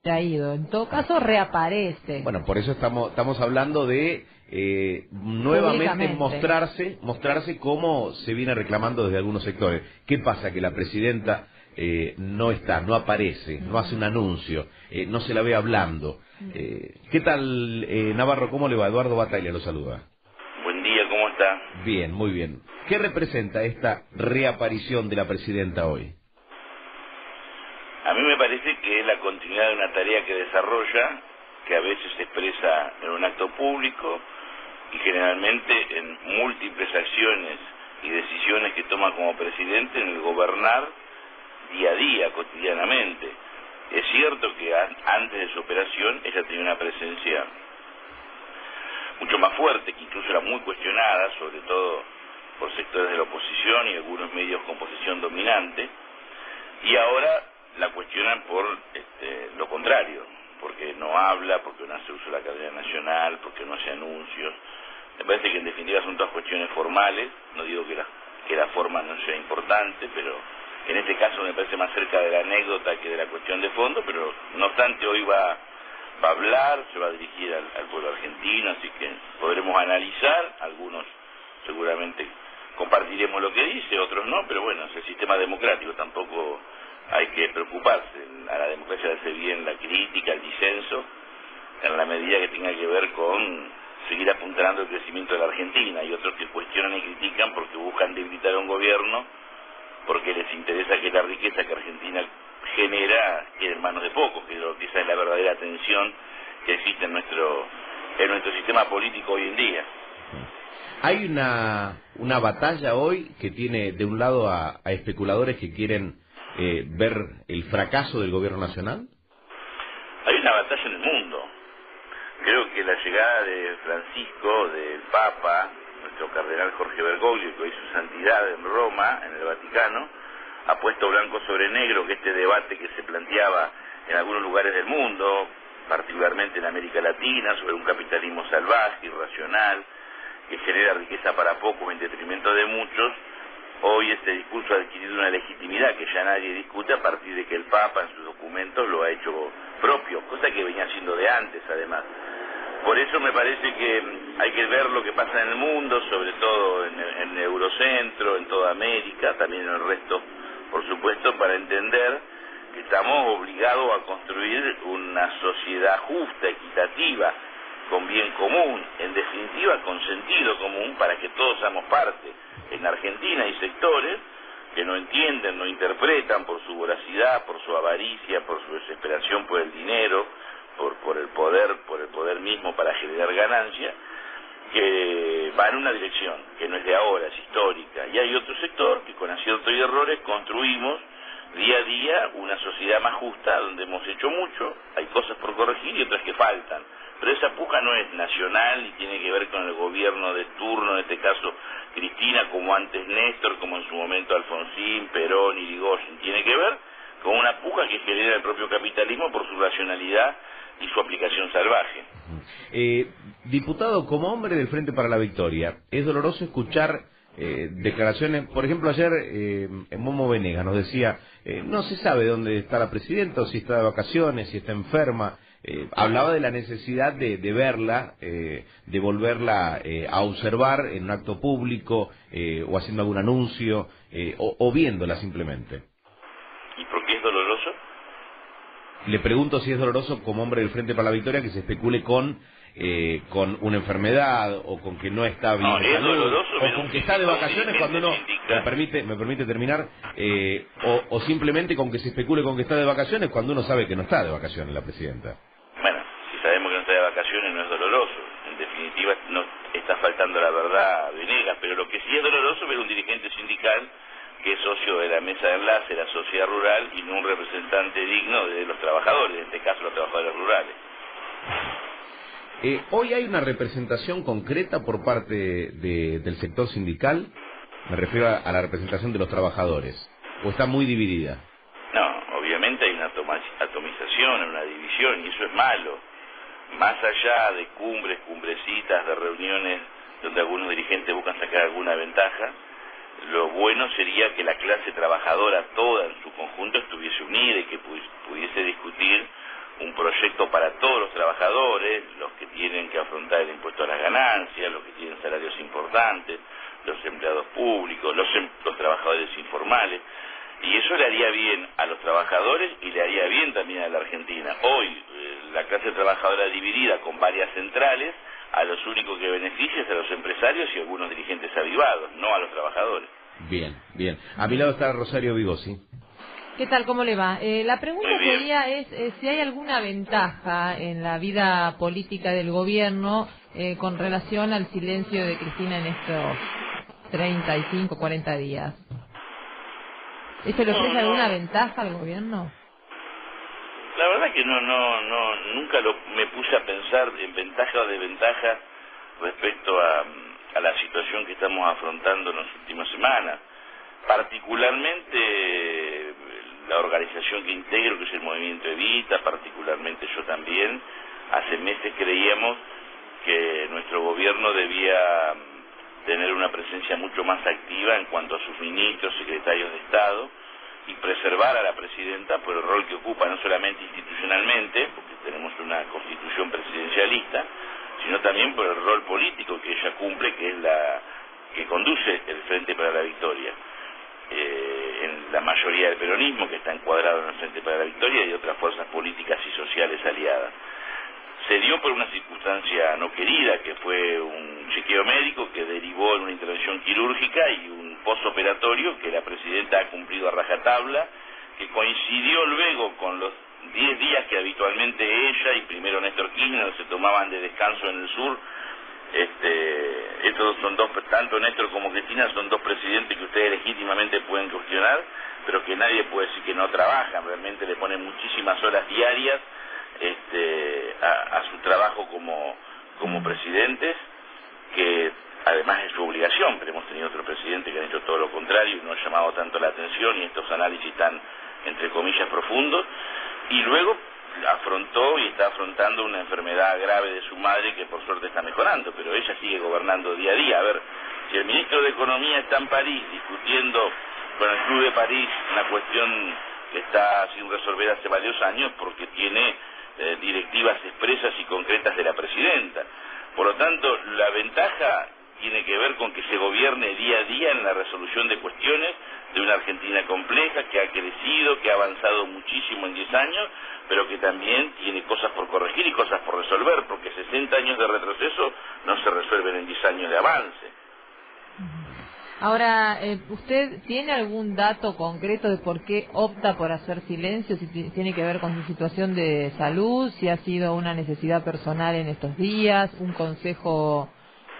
ha ido. En todo caso, reaparece Bueno, por eso estamos hablando de nuevamente mostrarse como se viene reclamando desde algunos sectores. ¿Qué pasa? Que la presidenta no está, no aparece, no hace un anuncio, no se la ve hablando. ¿Qué tal, Navarro? ¿Cómo le va? Eduardo Bataglia lo saluda. Buen día, ¿cómo está? Bien, muy bien. ¿Qué representa esta reaparición de la presidenta hoy? A mí me parece que es la continuidad de una tarea que desarrolla, que a veces se expresa en un acto público y generalmente en múltiples acciones y decisiones que toma como presidente en el gobernar día a día, cotidianamente. Es cierto que antes de su operación ella tenía una presencia mucho más fuerte, que incluso era muy cuestionada, sobre todo por sectores de la oposición y algunos medios con posición dominante, y ahora la cuestionan por lo contrario, porque no habla, porque no hace uso de la cadena nacional, porque no hace anuncios. Me parece que en definitiva son todas cuestiones formales, no digo que la forma no sea importante, pero en este caso me parece más cerca de la anécdota que de la cuestión de fondo, pero no obstante hoy va a hablar, se va a dirigir al pueblo argentino, así que podremos analizar, algunos seguramente compartiremos lo que dice, otros no, pero bueno, es el sistema democrático, tampoco hay que preocuparse. A la democracia le hace bien la crítica, el disenso, en la medida que tenga que ver con seguir apuntando el crecimiento de la Argentina. Hay otros que cuestionan y critican porque buscan debilitar a un gobierno, porque les interesa que la riqueza que Argentina genera quede en manos de pocos, que esa es la verdadera tensión que existe en nuestro sistema político hoy en día. Hay una batalla hoy que tiene de un lado a especuladores que quieren ver el fracaso del gobierno nacional. Hay una batalla en el mundo. Creo que la llegada de Francisco, del Papa, nuestro cardenal Jorge Bergoglio, que hoy su santidad en Roma, en el Vaticano, ha puesto blanco sobre negro que este debate que se planteaba en algunos lugares del mundo, particularmente en América Latina, sobre un capitalismo salvaje, irracional, que genera riqueza para pocos en detrimento de muchos, hoy este discurso ha adquirido una legitimidad que ya nadie discute a partir de que el Papa en sus documentos lo ha hecho propio, cosa que venía haciendo de antes además. Por eso me parece que hay que ver lo que pasa en el mundo, sobre todo en el Eurocentro, en toda América, también en el resto, por supuesto, para entender que estamos obligados a construir una sociedad justa, equitativa, con bien común, en definitiva con sentido común, para que todos seamos parte. En Argentina hay sectores que no entienden, no interpretan por su voracidad, por su avaricia, por su desesperación por el dinero, por el poder mismo para generar ganancia, que va en una dirección que no es de ahora, es histórica. Y hay otro sector que con aciertos y errores construimos día a día una sociedad más justa, donde hemos hecho mucho, hay cosas por corregir y otras que faltan. Pero esa puja no es nacional y tiene que ver con el gobierno de turno, en este caso Cristina, como antes Néstor, como en su momento Alfonsín, Perón y Irigoyen. Tiene que ver con una puja que genera el propio capitalismo por su racionalidad y su aplicación salvaje. Diputado, como hombre del Frente para la Victoria, es doloroso escuchar declaraciones. Por ejemplo, ayer Momo Venegas nos decía, no se sabe dónde está la presidenta, o si está de vacaciones, si está enferma. Hablaba de la necesidad de verla, de volverla a observar en un acto público, o haciendo algún anuncio, o viéndola simplemente. ¿Y por qué es doloroso? Le pregunto si es doloroso como hombre del Frente para la Victoria que se especule con una enfermedad, o con que no está bien de salud, o con que está de vacaciones cuando uno... ¿Me permite terminar? O simplemente con que se especule con que está de vacaciones cuando uno sabe que no está de vacaciones la presidenta. Bueno, si sabemos que no está de vacaciones no es doloroso. En definitiva no está faltando la verdad a Venegas, pero lo que sí es doloroso es ver un dirigente sindical que es socio de la mesa de enlace de la sociedad rural y no un representante digno de los trabajadores, en este caso los trabajadores rurales. Hoy hay una representación concreta por parte del sector sindical, me refiero a la representación de los trabajadores, ¿o está muy dividida? No, obviamente hay una atomización, una división, y eso es malo. Más allá de cumbrecitas, de reuniones donde algunos dirigentes buscan sacar alguna ventaja, lo bueno sería que la clase trabajadora toda en su conjunto estuviese unida y que pudiese discutir un proyecto para todos los trabajadores, los que tienen que afrontar el impuesto a las ganancias, los que tienen salarios importantes, los empleados públicos, los trabajadores informales, y eso le haría bien a los trabajadores y le haría bien también a la Argentina. Hoy la clase trabajadora dividida con varias centrales, a los únicos que beneficia es a los empresarios y a algunos dirigentes avivados, no a los trabajadores. Bien, bien. A mi lado está Rosario Vigossi. ¿Qué tal? ¿Cómo le va? La pregunta sería si hay alguna ventaja en la vida política del gobierno con relación al silencio de Cristina en estos 35, 40 días. ¿Eso le ofrece alguna ventaja al gobierno? La verdad que nunca me puse a pensar en ventaja o desventaja respecto a la situación que estamos afrontando en las últimas semanas. Particularmente la organización que integro, que es el Movimiento Evita, particularmente yo también, hace meses creíamos que nuestro gobierno debía tener una presencia mucho más activa en cuanto a sus ministros, secretarios de Estado, y preservar a la presidenta por el rol que ocupa, no solamente institucionalmente, porque tenemos una constitución presidencialista, sino también por el rol político que ella cumple, que es la que conduce el Frente para la Victoria. En la mayoría del peronismo, que está encuadrado en el Frente para la Victoria, y otras fuerzas políticas y sociales aliadas. Se dio por una circunstancia no querida, que fue un chequeo médico que derivó en una intervención quirúrgica y un postoperatorio que la presidenta ha cumplido a rajatabla, que coincidió luego con los 10 días que habitualmente ella y primero Néstor Kirchner se tomaban de descanso en el sur. Estos son dos, tanto Néstor como Cristina son dos presidentes que ustedes legítimamente pueden cuestionar, pero que nadie puede decir que no trabajan, realmente le ponen muchísimas horas diarias a su trabajo como presidentes, que además es su obligación, pero hemos tenido otro presidente que han hecho todo lo contrario y no ha llamado tanto la atención, y estos análisis tan, entre comillas, profundos, y luego afrontó y está afrontando una enfermedad grave de su madre que por suerte está mejorando, pero ella sigue gobernando día a día. A ver, si el ministro de Economía está en París discutiendo con el Club de París una cuestión que está sin resolver hace varios años, porque tiene directivas expresas y concretas de la presidenta. Por lo tanto, la ventaja tiene que ver con que se gobierne día a día en la resolución de cuestiones de una Argentina compleja, que ha crecido, que ha avanzado muchísimo en 10 años, pero que también tiene cosas por corregir y cosas por resolver, porque 60 años de retroceso no se resuelven en 10 años de avance. Ahora, ¿usted tiene algún dato concreto de por qué opta por hacer silencio? Si tiene que ver con su situación de salud, si ha sido una necesidad personal en estos días, un consejo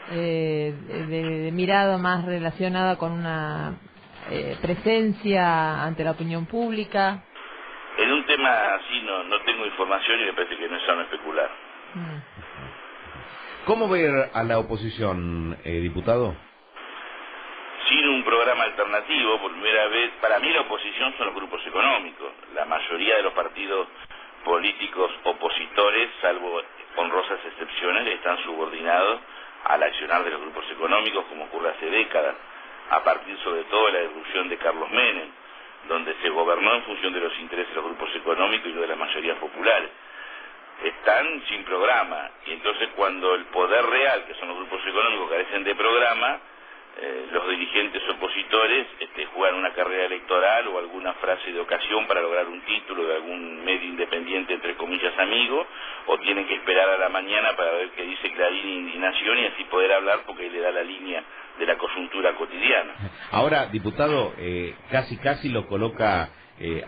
de mirada más relacionada con una presencia ante la opinión pública. En un tema así no tengo información y me parece que no es sano especular. ¿Cómo ver a la oposición, diputado? Sin un programa alternativo, por primera vez, para mí la oposición son los grupos económicos. La mayoría de los partidos políticos opositores, salvo honrosas excepciones, están subordinados al accionar de los grupos económicos, como ocurre hace décadas, a partir sobre todo de la irrupción de Carlos Menem, donde se gobernó en función de los intereses de los grupos económicos y no de las mayorías populares. Están sin programa, y entonces cuando el poder real, que son los grupos económicos, carecen de programa, los dirigentes opositores juegan una carrera electoral o alguna frase de ocasión para lograr un título de algún medio independiente, entre comillas, amigo, o tienen que esperar a la mañana para ver qué dice Clarín y Nación y así poder hablar, porque ahí le da la línea de la coyuntura cotidiana. Ahora, diputado, casi lo coloca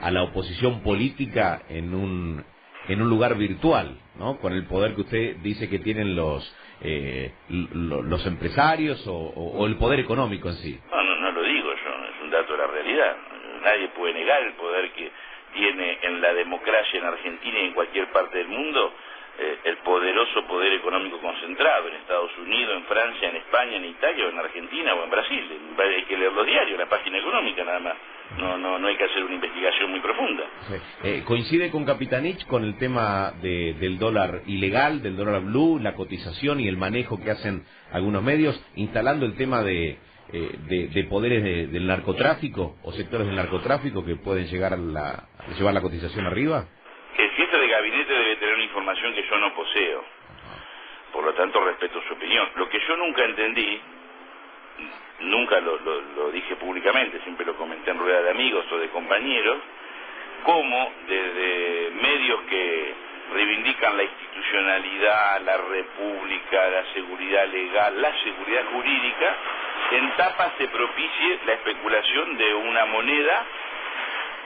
a la oposición política en un lugar virtual, ¿no? Con el poder que usted dice que tienen los empresarios o el poder económico en sí. No lo digo yo, es un dato de la realidad. Nadie puede negar el poder que tiene en la democracia en Argentina y en cualquier parte del mundo el poderoso poder económico concentrado en Estados Unidos, en Francia, en España, en Italia, o en Argentina o en Brasil. Hay que leer los diarios, la página económica nada más. No hay que hacer una investigación muy profunda. Sí. ¿Coincide con Capitanich con el tema del dólar ilegal, del dólar blue, la cotización y el manejo que hacen algunos medios, instalando el tema de poderes del narcotráfico o sectores del narcotráfico que pueden llegar a llevar la cotización arriba? El jefe de gabinete debe tener una información que yo no poseo. Por lo tanto, respeto su opinión. Lo que yo nunca entendí, nunca lo dije públicamente, siempre lo comenté en rueda de amigos o de compañeros, cómo desde medios que reivindican la institucionalidad, la república, la seguridad legal, la seguridad jurídica, en tapa se propicie la especulación de una moneda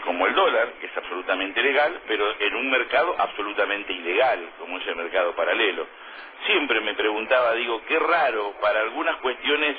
como el dólar, que es absolutamente legal, pero en un mercado absolutamente ilegal, como es el mercado paralelo. Siempre me preguntaba, digo, qué raro, para algunas cuestiones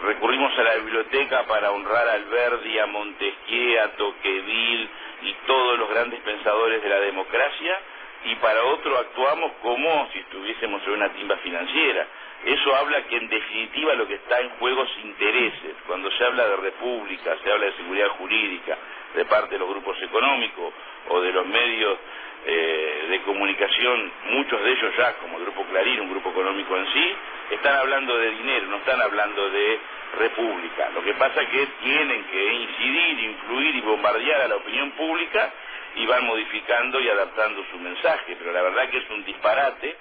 recurrimos a la biblioteca para honrar a Alberdi, a Montesquieu, a Tocqueville y todos los grandes pensadores de la democracia, y para otro actuamos como si estuviésemos en una timba financiera. Eso habla que en definitiva lo que está en juego es intereses. Cuando se habla de república, se habla de seguridad jurídica de parte de los grupos económicos o de los medios de comunicación, muchos de ellos ya, como el Grupo Clarín, un grupo económico en sí, están hablando de dinero, no están hablando de república. Lo que pasa es que tienen que incidir, influir y bombardear a la opinión pública y van modificando y adaptando su mensaje, pero la verdad que es un disparate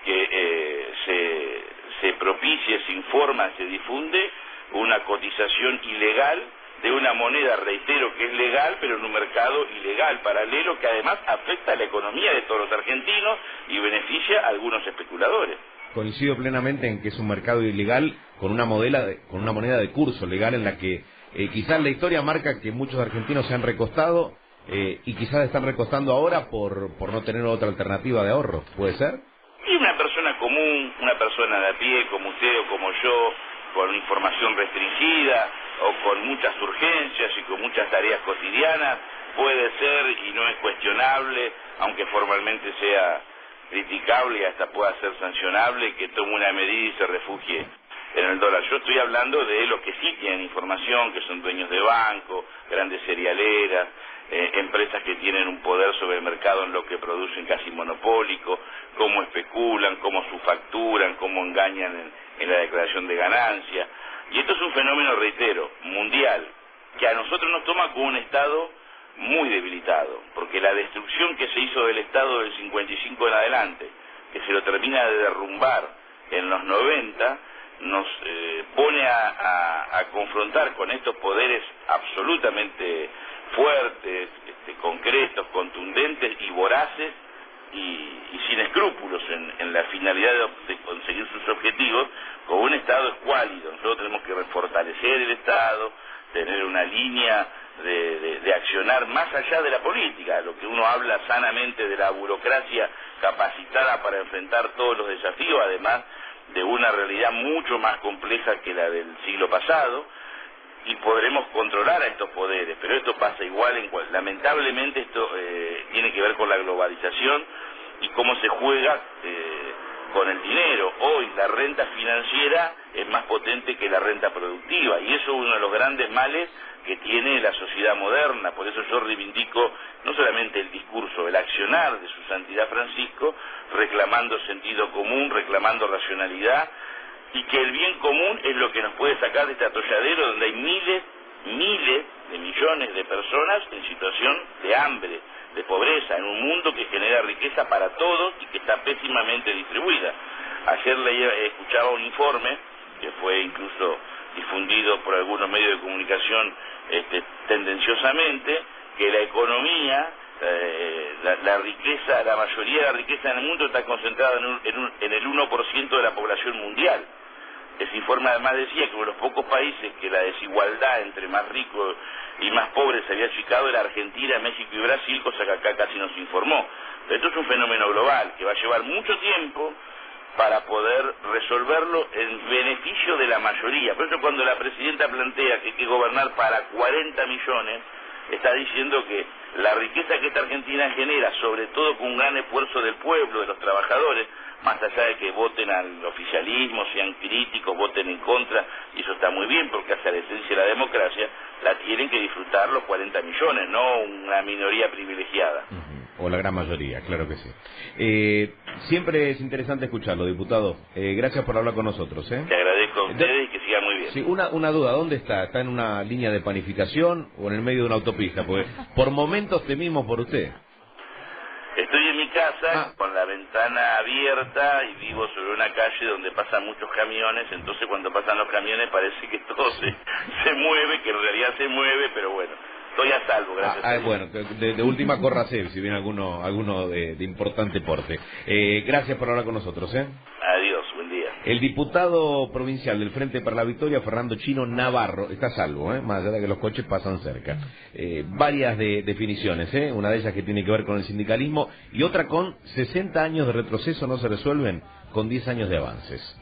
que se propicie, se informa, se difunde una cotización ilegal de una moneda, reitero, que es legal, pero en un mercado ilegal, paralelo, que además afecta a la economía de todos los argentinos y beneficia a algunos especuladores. Coincido plenamente en que es un mercado ilegal con una moneda de curso legal en la que quizás la historia marca que muchos argentinos se han recostado y quizás están recostando ahora por no tener otra alternativa de ahorro. ¿Puede ser? Y una persona común, una persona de a pie, como usted o como yo, con información restringida o con muchas urgencias y con muchas tareas cotidianas, puede ser y no es cuestionable, aunque formalmente sea criticable y hasta pueda ser sancionable, que tome una medida y se refugie en el dólar. Yo estoy hablando de los que sí tienen información, que son dueños de banco, grandes cerealeras, empresas que tienen un poder sobre el mercado en lo que producen casi monopólico, cómo especulan, cómo subfacturan, cómo engañan en la declaración de ganancia. Y esto es un fenómeno, reitero, mundial, que a nosotros nos toma como un Estado muy debilitado, porque la destrucción que se hizo del Estado del 55 en adelante, que se lo termina de derrumbar en los 90, nos pone a confrontar con estos poderes absolutamente fuertes, concretos, contundentes y voraces y sin escrúpulos en la finalidad de conseguir sus objetivos, con un Estado escuálido. Nosotros tenemos que fortalecer el Estado, tener una línea de accionar más allá de la política, lo que uno habla sanamente de la burocracia capacitada para enfrentar todos los desafíos, además de una realidad mucho más compleja que la del siglo pasado, y podremos controlar a estos poderes, pero esto pasa igual lamentablemente esto tiene que ver con la globalización y cómo se juega con el dinero. Hoy la renta financiera es más potente que la renta productiva, y eso es uno de los grandes males que tiene la sociedad moderna. Por eso yo reivindico no solamente el discurso, el accionar de su Santidad Francisco, reclamando sentido común, reclamando racionalidad, y que el bien común es lo que nos puede sacar de este atolladero donde hay miles de millones de personas en situación de hambre, de pobreza, en un mundo que genera riqueza para todos y que está pésimamente distribuida. Ayer escuchaba un informe que fue incluso difundido por algunos medios de comunicación tendenciosamente, que la economía, la riqueza, la mayoría de la riqueza en el mundo está concentrada en el 1% de la población mundial. Ese informe además decía que uno de los pocos países que la desigualdad entre más ricos y más pobres se había achicado era Argentina, México y Brasil, cosa que acá casi no se informó. Pero esto es un fenómeno global que va a llevar mucho tiempo para poder resolverlo en beneficio de la mayoría. Por eso cuando la presidenta plantea que hay que gobernar para 40 millones, está diciendo que la riqueza que esta Argentina genera, sobre todo con un gran esfuerzo del pueblo, de los trabajadores, más allá de que voten al oficialismo, sean críticos, voten en contra, y eso está muy bien porque hacia la esencia de la democracia, la tienen que disfrutar los 40 millones, no una minoría privilegiada. O la gran mayoría, claro que sí. Siempre es interesante escucharlo, diputado. Gracias por hablar con nosotros. Te agradezco a ustedes y que sigan muy bien. Sí, una duda, ¿dónde está? ¿Está en una línea de panificación o en el medio de una autopista? Porque por momentos temimos por usted. Estoy en mi casa con la ventana abierta y vivo sobre una calle donde pasan muchos camiones, entonces cuando pasan los camiones parece que todo se mueve, que en realidad se mueve, pero bueno, estoy a salvo, gracias a Dios. Bueno, de última córrase, si viene alguno de importante porte. Gracias por hablar con nosotros, Adiós, buen día. El diputado provincial del Frente para la Victoria, Fernando Chino Navarro, está a salvo, más allá de que los coches pasan cerca. Varias definiciones, una de ellas que tiene que ver con el sindicalismo y otra con 60 años de retroceso no se resuelven con 10 años de avances.